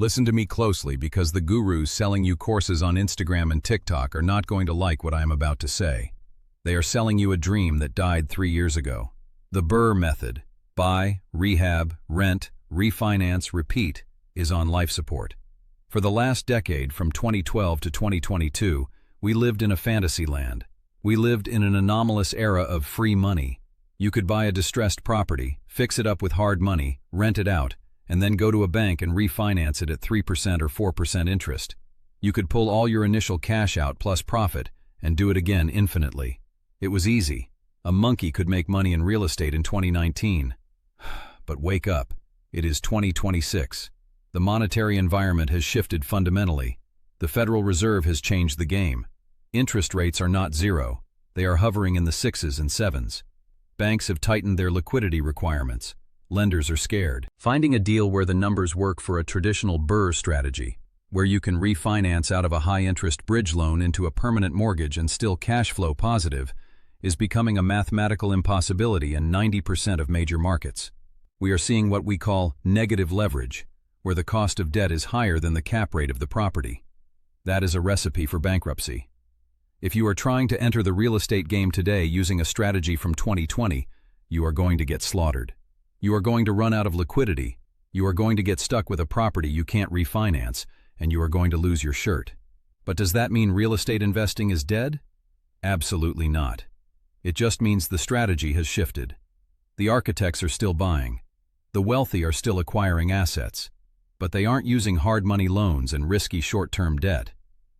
Listen to me closely because the gurus selling you courses on Instagram and TikTok are not going to like what I am about to say. They are selling you a dream that died 3 years ago. The BRRRR method, buy, rehab, rent, refinance, repeat, is on life support. For the last decade, from 2012 to 2022, we lived in a fantasy land. We lived in an anomalous era of free money. You could buy a distressed property, fix it up with hard money, rent it out, and then go to a bank and refinance it at 3% or 4% interest. You could pull all your initial cash out plus profit and do it again infinitely. It was easy. A monkey could make money in real estate in 2019. But wake up. It is 2026. The monetary environment has shifted fundamentally. The Federal Reserve has changed the game. Interest rates are not zero. They are hovering in the 6s and 7s. Banks have tightened their liquidity requirements. Lenders are scared. Finding a deal where the numbers work for a traditional BRRRR strategy, where you can refinance out of a high-interest bridge loan into a permanent mortgage and still cash flow positive, is becoming a mathematical impossibility in 90% of major markets. We are seeing what we call negative leverage, where the cost of debt is higher than the cap rate of the property. That is a recipe for bankruptcy. If you are trying to enter the real estate game today using a strategy from 2020, you are going to get slaughtered. You are going to run out of liquidity, you are going to get stuck with a property you can't refinance, and you are going to lose your shirt. But does that mean real estate investing is dead? Absolutely not. It just means the strategy has shifted. The architects are still buying. The wealthy are still acquiring assets. But they aren't using hard money loans and risky short-term debt.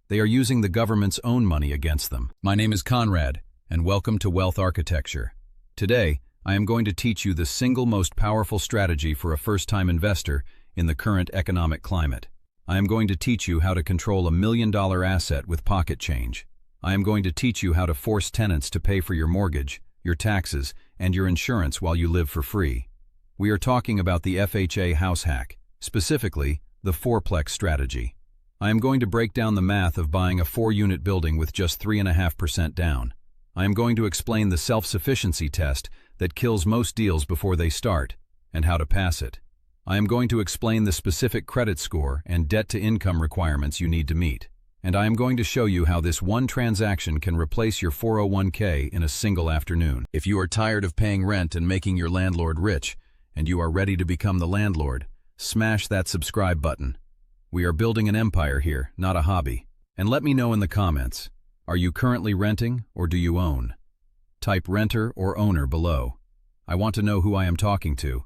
They are using the government's own money against them. My name is Conrad, and welcome to Wealth Architecture. Today, I am going to teach you the single most powerful strategy for a first-time investor in the current economic climate. I am going to teach you how to control $1 million asset with pocket change. I am going to teach you how to force tenants to pay for your mortgage, your taxes, and your insurance while you live for free. We are talking about the FHA house hack, specifically the fourplex strategy. I am going to break down the math of buying a 4-unit building with just 3.5% down. I am going to explain the self-sufficiency test that kills most deals before they start, and how to pass it. I am going to explain the specific credit score and debt-to-income requirements you need to meet. And I am going to show you how this one transaction can replace your 401k in a single afternoon. If you are tired of paying rent and making your landlord rich, and you are ready to become the landlord, smash that subscribe button. We are building an empire here, not a hobby. And let me know in the comments, are you currently renting or do you own? Type renter or owner below. I want to know who I am talking to.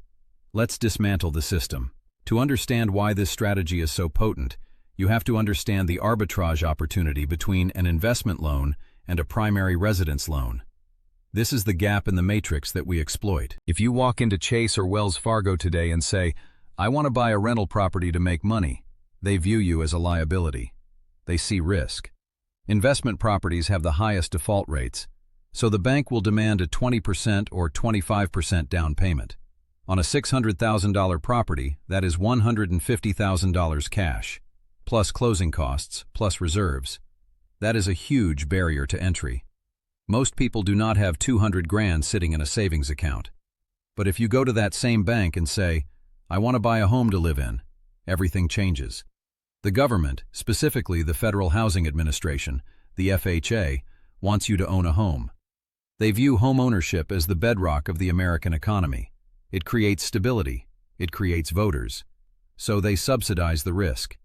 Let's dismantle the system. To understand why this strategy is so potent, you have to understand the arbitrage opportunity between an investment loan and a primary residence loan. This is the gap in the matrix that we exploit. If you walk into Chase or Wells Fargo today and say, I want to buy a rental property to make money, they view you as a liability. They see risk. Investment properties have the highest default rates, so the bank will demand a 20% or 25% down payment. On a $600,000 property, that is $150,000 cash, plus closing costs, plus reserves. That is a huge barrier to entry. Most people do not have 200 grand sitting in a savings account. But if you go to that same bank and say, I want to buy a home to live in, everything changes. The government, specifically the Federal Housing Administration, the FHA, wants you to own a home. They view home ownership as the bedrock of the American economy. It creates stability. It creates voters. So they subsidize the risk.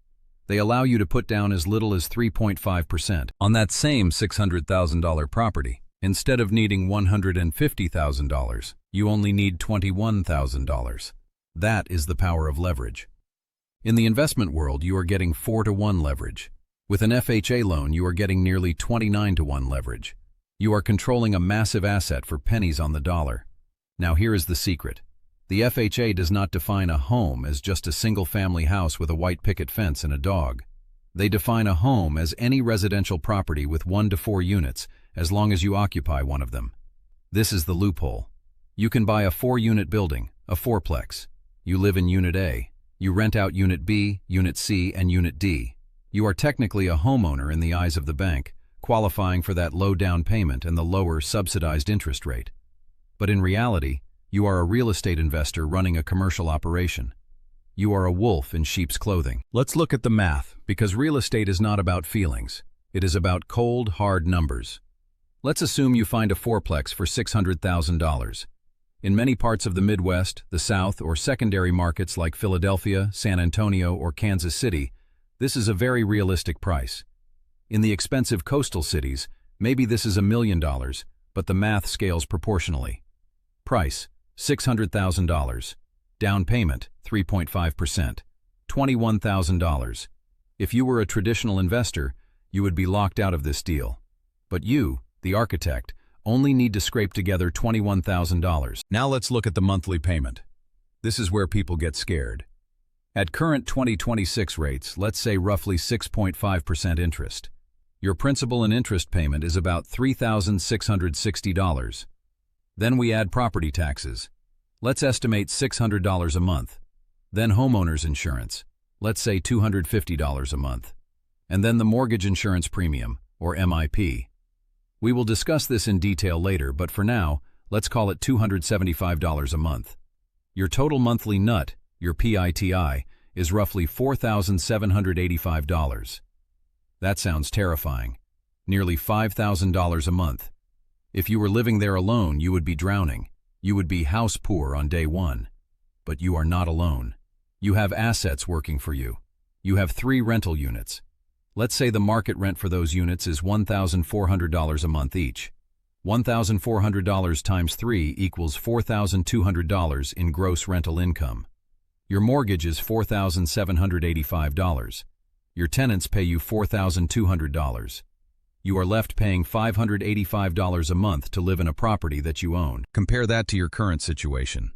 They allow you to put down as little as 3.5% on that same $600,000 property. Instead of needing $150,000, you only need $21,000. That is the power of leverage. In the investment world, you are getting 4-to-1 leverage. With an FHA loan, you are getting nearly 29-to-1 leverage. You are controlling a massive asset for pennies on the dollar. Now here is the secret. The FHA does not define a home as just a single-family house with a white picket fence and a dog. They define a home as any residential property with 1 to 4 units, as long as you occupy one of them. This is the loophole. You can buy a 4-unit building, a fourplex. You live in Unit A. You rent out Unit B, Unit C, and Unit D. You are technically a homeowner in the eyes of the bank, qualifying for that low down payment and the lower subsidized interest rate. But in reality, you are a real estate investor running a commercial operation. You are a wolf in sheep's clothing. Let's look at the math, because real estate is not about feelings. It is about cold, hard numbers. Let's assume you find a fourplex for $600,000. In many parts of the Midwest, the South, or secondary markets like Philadelphia, San Antonio, or Kansas City, this is a very realistic price. In the expensive coastal cities, maybe this is $1 million, but the math scales proportionally. Price, $600,000. Down payment, 3.5%. $21,000. If you were a traditional investor, you would be locked out of this deal. But you, the architect, only need to scrape together $21,000. Now let's look at the monthly payment. This is where people get scared. At current 2026 rates, let's say roughly 6.5% interest. Your principal and interest payment is about $3,660. Then we add property taxes. Let's estimate $600 a month. Then homeowner's insurance. Let's say $250 a month. And then the mortgage insurance premium, or MIP. We will discuss this in detail later, but for now, let's call it $275 a month. Your total monthly nut, your PITI, is roughly $4,785. That sounds terrifying. Nearly $5,000 a month. If you were living there alone, you would be drowning. You would be house poor on day one. But you are not alone. You have assets working for you. You have 3 rental units. Let's say the market rent for those units is $1,400 a month each. $1,400 times 3 equals $4,200 in gross rental income. Your mortgage is $4,785. Your tenants pay you $4,200. You are left paying $585 a month to live in a property that you own. Compare that to your current situation.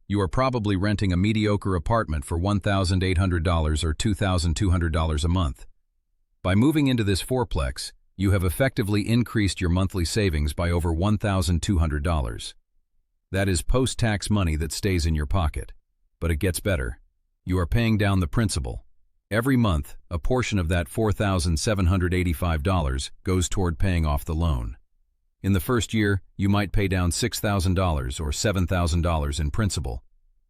You are probably renting a mediocre apartment for $1,800 or $2,200 a month. By moving into this fourplex, you have effectively increased your monthly savings by over $1,200. That is post-tax money that stays in your pocket. But it gets better. You are paying down the principal. Every month, a portion of that $4,785 goes toward paying off the loan. In the first year, you might pay down $6,000 or $7,000 in principal.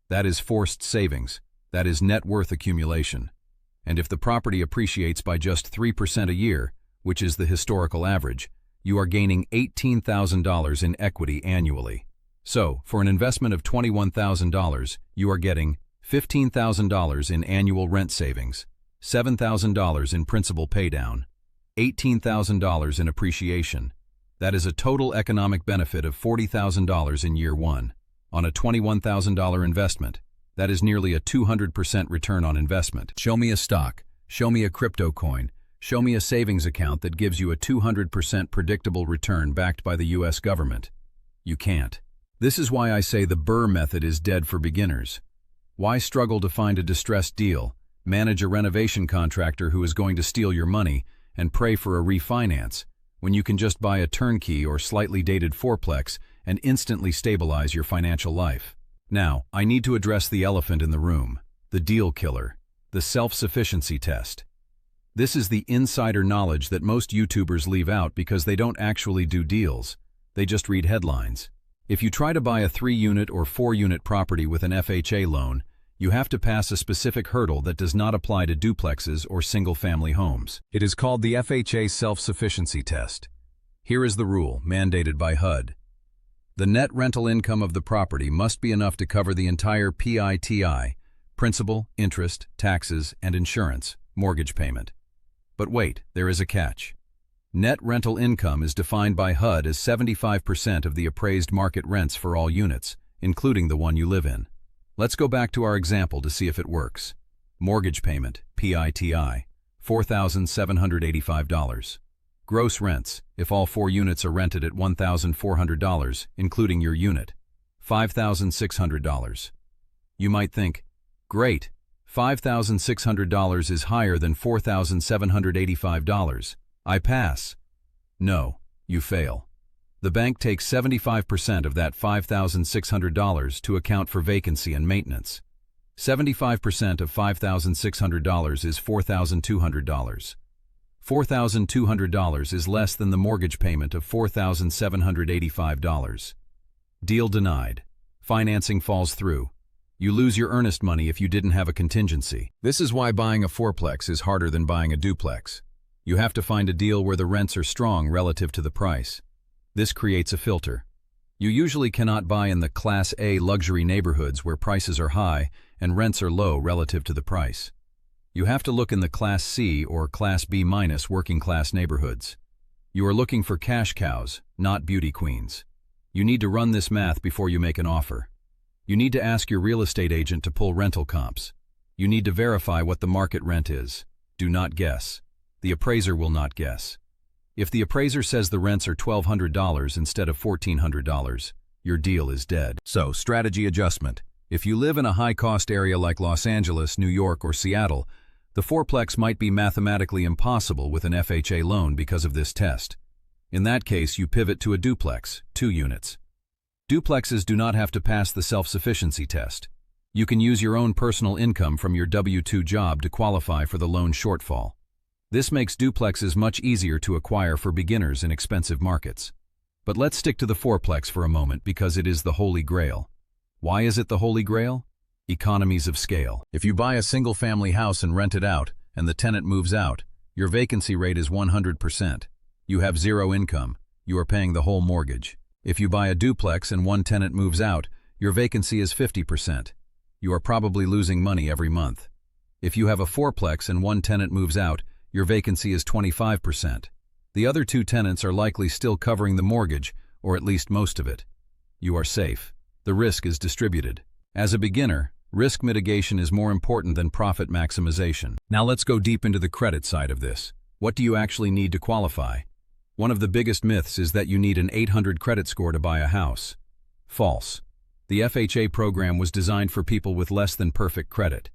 That is forced savings. That is net worth accumulation. And if the property appreciates by just 3% a year, which is the historical average, you are gaining $18,000 in equity annually. So, for an investment of $21,000, you are getting $15,000 in annual rent savings, $7,000 in principal paydown, $18,000 in appreciation. That is a total economic benefit of $40,000 in year one. On a $21,000 investment, that is nearly a 200% return on investment. Show me a stock, show me a crypto coin, show me a savings account that gives you a 200% predictable return backed by the US government. You can't. This is why I say the BRRRR method is dead for beginners. Why struggle to find a distressed deal, manage a renovation contractor who is going to steal your money, and pray for a refinance, when you can just buy a turnkey or slightly dated fourplex and instantly stabilize your financial life? Now, I need to address the elephant in the room, the deal killer, the self-sufficiency test. This is the insider knowledge that most YouTubers leave out because they don't actually do deals, they just read headlines. If you try to buy a 3-unit or 4-unit property with an FHA loan, you have to pass a specific hurdle that does not apply to duplexes or single-family homes. It is called the FHA self-sufficiency test. Here is the rule, mandated by HUD. The net rental income of the property must be enough to cover the entire PITI, principal, interest, taxes, and insurance, mortgage payment. But wait, there is a catch. Net rental income is defined by HUD as 75% of the appraised market rents for all units, including the one you live in. Let's go back to our example to see if it works. Mortgage payment, PITI, $4,785. Gross rents, if all 4 units are rented at $1,400, including your unit, $5,600. You might think, great, $5,600 is higher than $4,785. I pass. No, you fail. The bank takes 75% of that $5,600 to account for vacancy and maintenance. 75% of $5,600 is $4,200. $4,200 is less than the mortgage payment of $4,785. Deal denied. Financing falls through. You lose your earnest money if you didn't have a contingency. This is why buying a fourplex is harder than buying a duplex. You have to find a deal where the rents are strong relative to the price. This creates a filter. You usually cannot buy in the Class A luxury neighborhoods where prices are high and rents are low relative to the price. You have to look in the Class C or Class B- working class neighborhoods. You are looking for cash cows, not beauty queens. You need to run this math before you make an offer. You need to ask your real estate agent to pull rental comps. You need to verify what the market rent is. Do not guess. The appraiser will not guess. If the appraiser says the rents are $1,200 instead of $1,400, your deal is dead. So, strategy adjustment. If you live in a high-cost area like Los Angeles, New York, or Seattle, the fourplex might be mathematically impossible with an FHA loan because of this test. In that case, you pivot to a duplex, 2 units. Duplexes do not have to pass the self-sufficiency test. You can use your own personal income from your W-2 job to qualify for the loan shortfall. This makes duplexes much easier to acquire for beginners in expensive markets. But let's stick to the fourplex for a moment because it is the holy grail. Why is it the holy grail? Economies of scale. If you buy a single-family house and rent it out, and the tenant moves out, your vacancy rate is 100%. You have zero income. You are paying the whole mortgage. If you buy a duplex and one tenant moves out, your vacancy is 50%. You are probably losing money every month. If you have a fourplex and one tenant moves out, your vacancy is 25%. The other 2 tenants are likely still covering the mortgage, or at least most of it. You are safe. The risk is distributed. As a beginner, risk mitigation is more important than profit maximization. Now let's go deep into the credit side of this. What do you actually need to qualify? One of the biggest myths is that you need an 800 credit score to buy a house. False. The FHA program was designed for people with less than perfect credit.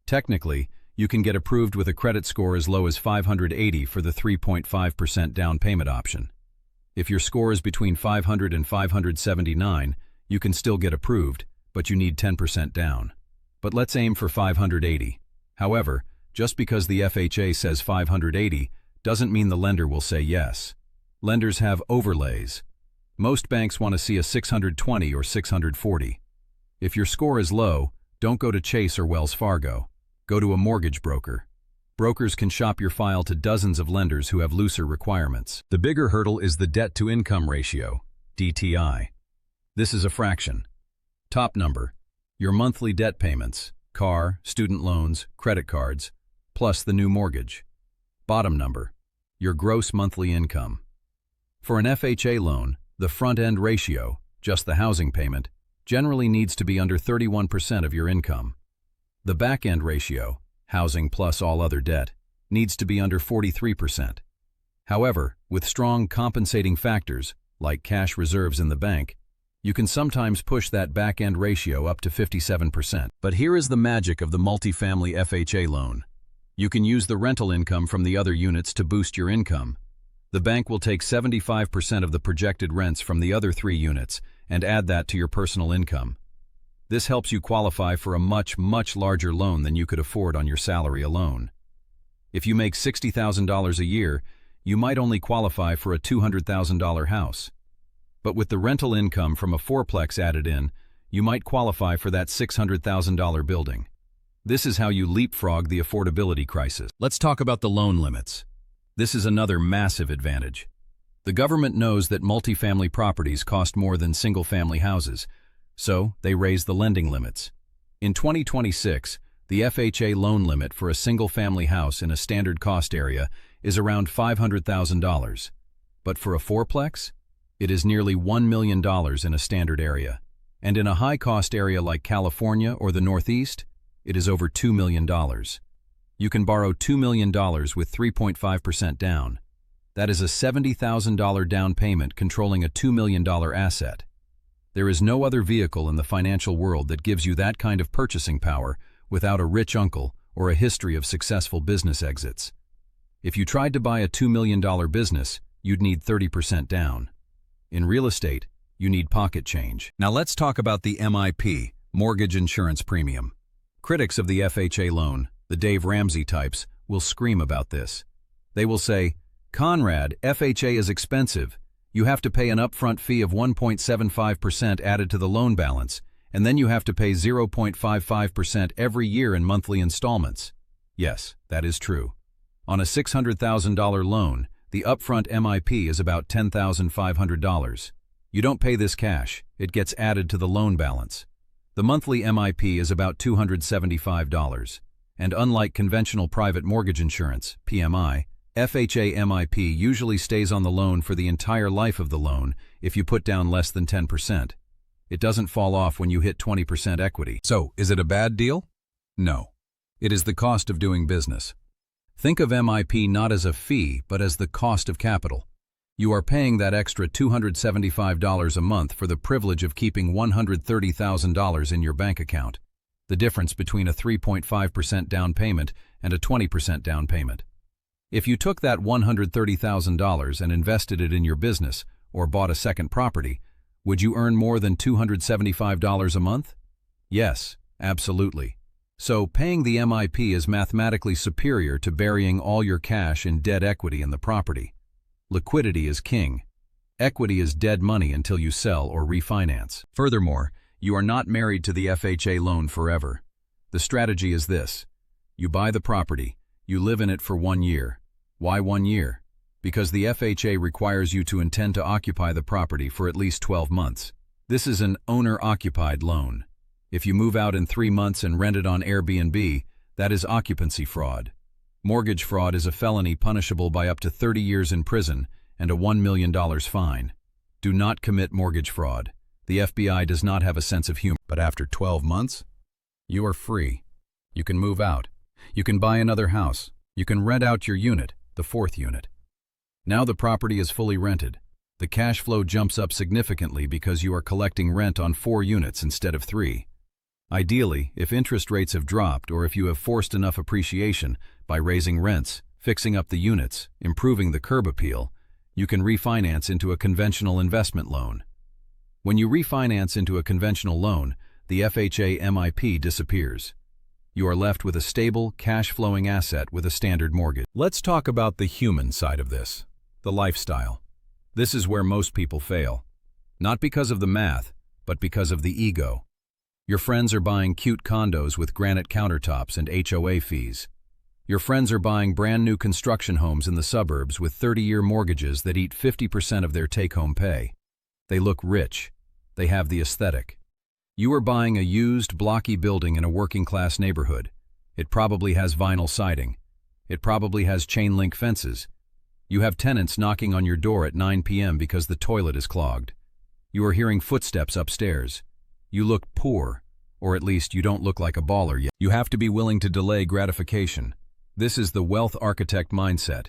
Technically, you can get approved with a credit score as low as 580 for the 3.5% down payment option. If your score is between 500 and 579, you can still get approved, but you need 10% down. But let's aim for 580. However, just because the FHA says 580 doesn't mean the lender will say yes. Lenders have overlays. Most banks want to see a 620 or 640. If your score is low, don't go to Chase or Wells Fargo. Go to a mortgage broker. Brokers can shop your file to dozens of lenders who have looser requirements. The bigger hurdle is the debt-to-income ratio, DTI. This is a fraction. Top number, your monthly debt payments, car, student loans, credit cards, plus the new mortgage. Bottom number, your gross monthly income. For an FHA loan, the front-end ratio, just the housing payment, generally needs to be under 31% of your income. The back-end ratio, housing plus all other debt, needs to be under 43%. However, with strong compensating factors, like cash reserves in the bank, you can sometimes push that back-end ratio up to 57%. But here is the magic of the multifamily FHA loan. You can use the rental income from the other units to boost your income. The bank will take 75% of the projected rents from the other 3 units and add that to your personal income. This helps you qualify for a much larger loan than you could afford on your salary alone. If you make $60,000 a year, you might only qualify for a $200,000 house. But with the rental income from a fourplex added in, you might qualify for that $600,000 building. This is how you leapfrog the affordability crisis. Let's talk about the loan limits. This is another massive advantage. The government knows that multifamily properties cost more than single-family houses, so they raise the lending limits. In 2026, the FHA loan limit for a single-family house in a standard cost area is around $500,000. But for a fourplex, it is nearly $1 million in a standard area. And in a high-cost area like California or the Northeast, it is over $2 million. You can borrow $2 million with 3.5% down. That is a $70,000 down payment controlling a $2 million asset. There is no other vehicle in the financial world that gives you that kind of purchasing power without a rich uncle or a history of successful business exits. If you tried to buy a $2 million business, you'd need 30% down. In real estate, you need pocket change. Now let's talk about the MIP, mortgage insurance premium. Critics of the FHA loan, the Dave Ramsey types, will scream about this. They will say, "Conrad, FHA is expensive. You have to pay an upfront fee of 1.75% added to the loan balance, and then you have to pay 0.55% every year in monthly installments. Yes, that is true. On a $600,000 loan, the upfront MIP is about $10,500. You don't pay this cash, it gets added to the loan balance. The monthly MIP is about $275. And unlike conventional private mortgage insurance, PMI, FHA MIP usually stays on the loan for the entire life of the loan if you put down less than 10%. It doesn't fall off when you hit 20% equity. So, is it a bad deal? No. It is the cost of doing business. Think of MIP not as a fee, but as the cost of capital. You are paying that extra $275 a month for the privilege of keeping $130,000 in your bank account. The difference between a 3.5% down payment and a 20% down payment. If you took that $130,000 and invested it in your business or bought a second property, would you earn more than $275 a month? Yes, absolutely. So paying the MIP is mathematically superior to burying all your cash in dead equity in the property. Liquidity is king. Equity is dead money until you sell or refinance. Furthermore, you are not married to the FHA loan forever. The strategy is this. You buy the property, you live in it for 1 year. Why 1 year? Because the FHA requires you to intend to occupy the property for at least 12 months. This is an owner-occupied loan. If you move out in 3 months and rent it on Airbnb, that is occupancy fraud. Mortgage fraud is a felony punishable by up to 30 years in prison and a $1 million fine. Do not commit mortgage fraud. The FBI does not have a sense of humor. But after 12 months, you are free. You can move out. You can buy another house. You can rent out your unit, the 4th unit. Now the property is fully rented. The cash flow jumps up significantly because you are collecting rent on 4 units instead of 3. Ideally, if interest rates have dropped or if you have forced enough appreciation by raising rents, fixing up the units, improving the curb appeal, you can refinance into a conventional investment loan. When you refinance into a conventional loan, the FHA MIP disappears. You are left with a stable, cash-flowing asset with a standard mortgage. Let's talk about the human side of this, the lifestyle. This is where most people fail. Not because of the math, but because of the ego. Your friends are buying cute condos with granite countertops and HOA fees. Your friends are buying brand new construction homes in the suburbs with 30-year mortgages that eat 50% of their take-home pay. They look rich. They have the aesthetic. You are buying a used, blocky building in a working-class neighborhood. It probably has vinyl siding. It probably has chain-link fences. You have tenants knocking on your door at 9 p.m. because the toilet is clogged. You are hearing footsteps upstairs. You look poor, or at least you don't look like a baller yet. You have to be willing to delay gratification. This is the wealth architect mindset.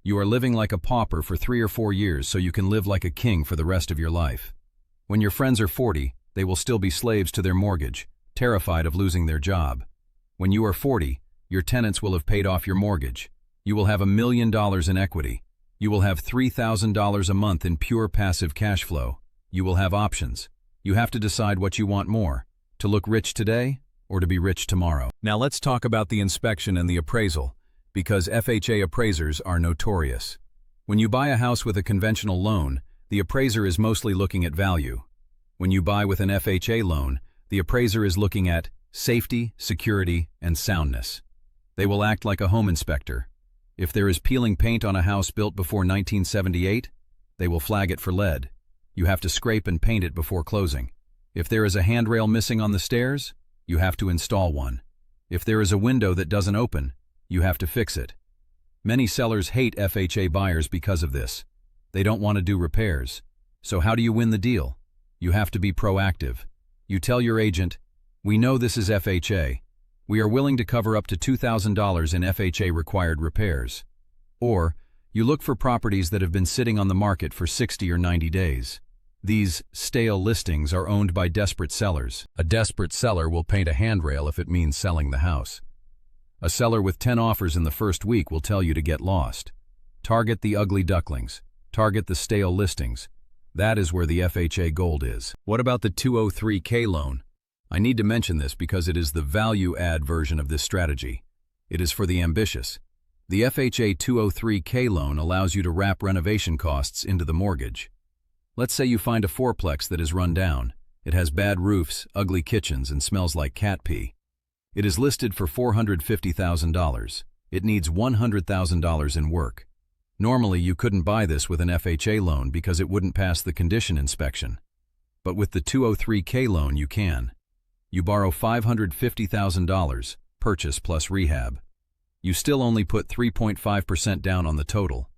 You are living like a pauper for 3 or 4 years so you can live like a king for the rest of your life. When your friends are 40, they will still be slaves to their mortgage, terrified of losing their job. When you are 40, your tenants will have paid off your mortgage. You will have $1 million in equity. You will have $3,000 a month in pure passive cash flow. You will have options. You have to decide what you want more, to look rich today or to be rich tomorrow. Now let's talk about the inspection and the appraisal, because FHA appraisers are notorious. When you buy a house with a conventional loan, the appraiser is mostly looking at value. When you buy with an FHA loan, the appraiser is looking at safety, security, and soundness. They will act like a home inspector. If there is peeling paint on a house built before 1978, they will flag it for lead. You have to scrape and paint it before closing. If there is a handrail missing on the stairs, you have to install one. If there is a window that doesn't open, you have to fix it. Many sellers hate FHA buyers because of this. They don't want to do repairs. So how do you win the deal? You have to be proactive. You tell your agent, "We know this is FHA. We are willing to cover up to $2,000 in FHA-required repairs." Or, you look for properties that have been sitting on the market for 60 or 90 days. These stale listings are owned by desperate sellers. A desperate seller will paint a handrail if it means selling the house. A seller with 10 offers in the first week will tell you to get lost. Target the ugly ducklings. Target the stale listings. That is where the FHA gold is. What about the 203K loan? I need to mention this because it is the value-add version of this strategy. It is for the ambitious. The FHA 203K loan allows you to wrap renovation costs into the mortgage. Let's say you find a fourplex that is run down. It has bad roofs, ugly kitchens, and smells like cat pee. It is listed for $450,000. It needs $100,000 in work. Normally, you couldn't buy this with an FHA loan because it wouldn't pass the condition inspection. But with the 203K loan, you can. You borrow $550,000, purchase plus rehab. You still only put 3.5% down on the total.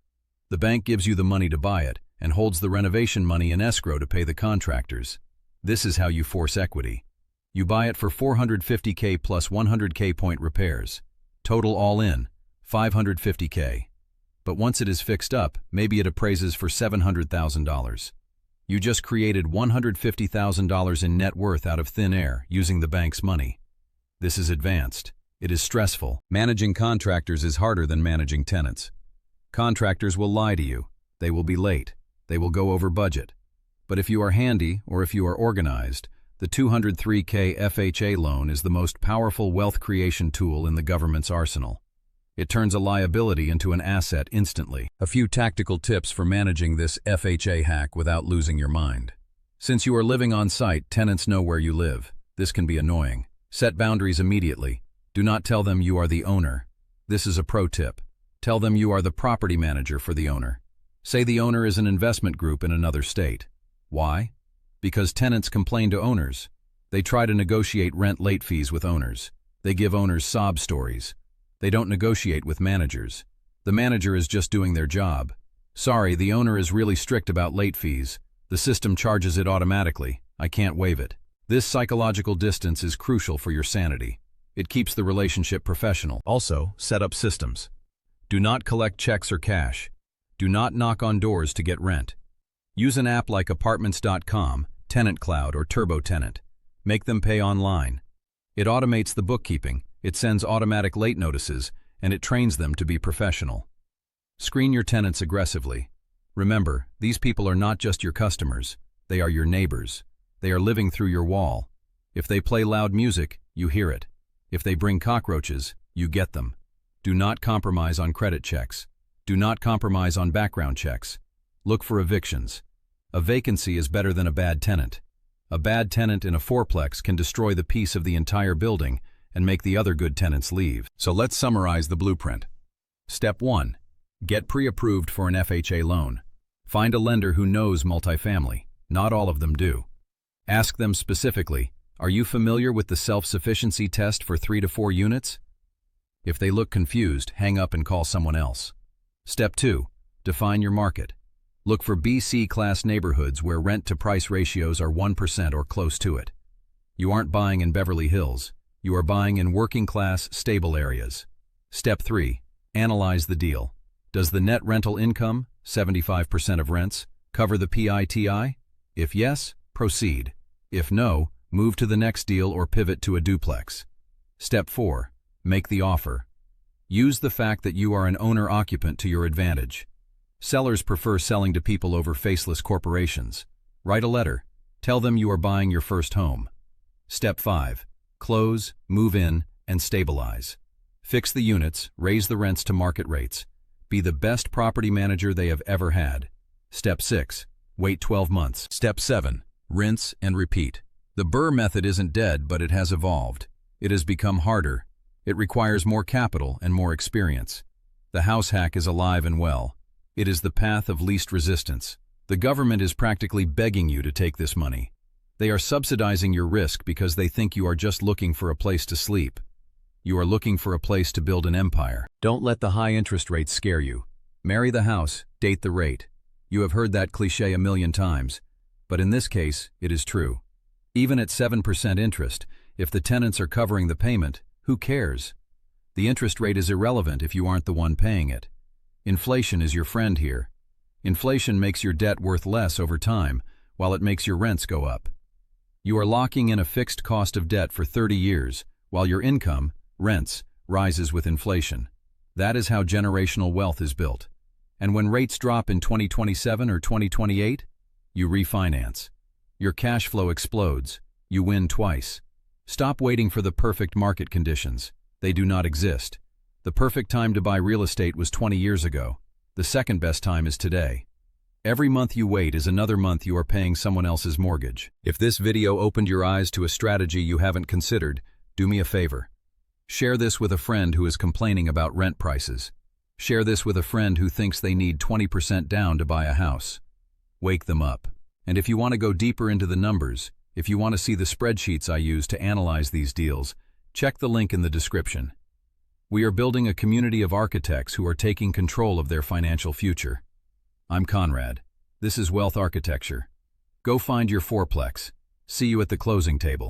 The bank gives you the money to buy it and holds the renovation money in escrow to pay the contractors. This is how you force equity. You buy it for $450K plus $100K point repairs. Total all in, $550K. But once it is fixed up, maybe it appraises for $700,000. You just created $150,000 in net worth out of thin air using the bank's money. This is advanced. It is stressful. Managing contractors is harder than managing tenants. Contractors will lie to you. They will be late. They will go over budget. But if you are handy or if you are organized, the 203K FHA loan is the most powerful wealth creation tool in the government's arsenal. It turns a liability into an asset instantly. A few tactical tips for managing this FHA hack without losing your mind. Since you are living on site, tenants know where you live. This can be annoying. Set boundaries immediately. Do not tell them you are the owner. This is a pro tip. Tell them you are the property manager for the owner. Say the owner is an investment group in another state. Why? Because tenants complain to owners. They try to negotiate rent late fees with owners. They give owners sob stories. They don't negotiate with managers. The manager is just doing their job. Sorry, the owner is really strict about late fees. The system charges it automatically. I can't waive it. This psychological distance is crucial for your sanity. It keeps the relationship professional. Also, set up systems. Do not collect checks or cash. Do not knock on doors to get rent. Use an app like Apartments.com, Tenant Cloud, or Turbo Tenant. Make them pay online. It automates the bookkeeping, it sends automatic late notices, and it trains them to be professional. Screen your tenants aggressively. Remember, these people are not just your customers, they are your neighbors. They are living through your wall. If they play loud music, you hear it. If they bring cockroaches, you get them. Do not compromise on credit checks. Do not compromise on background checks. Look for evictions. A vacancy is better than a bad tenant. A bad tenant in a fourplex can destroy the peace of the entire building and make the other good tenants leave. So let's summarize the blueprint. Step 1. Get pre-approved for an FHA loan. Find a lender who knows multifamily. Not all of them do. Ask them specifically, are you familiar with the self-sufficiency test for 3 to 4 units? If they look confused, hang up and call someone else. Step 2. Define your market. Look for BC class neighborhoods where rent-to-price ratios are 1% or close to it. You aren't buying in Beverly Hills. You are buying in working-class, stable areas. Step 3. Analyze the deal. Does the net rental income, 75% of rents, cover the PITI? If yes, proceed. If no, move to the next deal or pivot to a duplex. Step 4. Make the offer. Use the fact that you are an owner-occupant to your advantage. Sellers prefer selling to people over faceless corporations. Write a letter. Tell them you are buying your first home. Step 5. Close, move in, and stabilize. Fix the units, raise the rents to market rates. Be the best property manager they have ever had. Step 6. Wait 12 months. Step 7. Rinse and repeat. The BRRRR method isn't dead, but it has evolved. It has become harder. It requires more capital and more experience. The house hack is alive and well. It is the path of least resistance. The government is practically begging you to take this money. They are subsidizing your risk because they think you are just looking for a place to sleep. You are looking for a place to build an empire. Don't let the high interest rates scare you. Marry the house, date the rate. You have heard that cliché a million times, but in this case, it is true. Even at 7% interest, if the tenants are covering the payment, who cares? The interest rate is irrelevant if you aren't the one paying it. Inflation is your friend here. Inflation makes your debt worth less over time, while it makes your rents go up. You are locking in a fixed cost of debt for 30 years, while your income, rents, rises with inflation. That is how generational wealth is built. And when rates drop in 2027 or 2028, you refinance. Your cash flow explodes. You win twice. Stop waiting for the perfect market conditions. They do not exist. The perfect time to buy real estate was 20 years ago. The second best time is today. Every month you wait is another month you are paying someone else's mortgage. If this video opened your eyes to a strategy you haven't considered, do me a favor. Share this with a friend who is complaining about rent prices. Share this with a friend who thinks they need 20% down to buy a house. Wake them up. And if you want to go deeper into the numbers, if you want to see the spreadsheets I use to analyze these deals, check the link in the description. We are building a community of architects who are taking control of their financial future. I'm Conrad. This is Wealth Architecture. Go find your fourplex. See you at the closing table.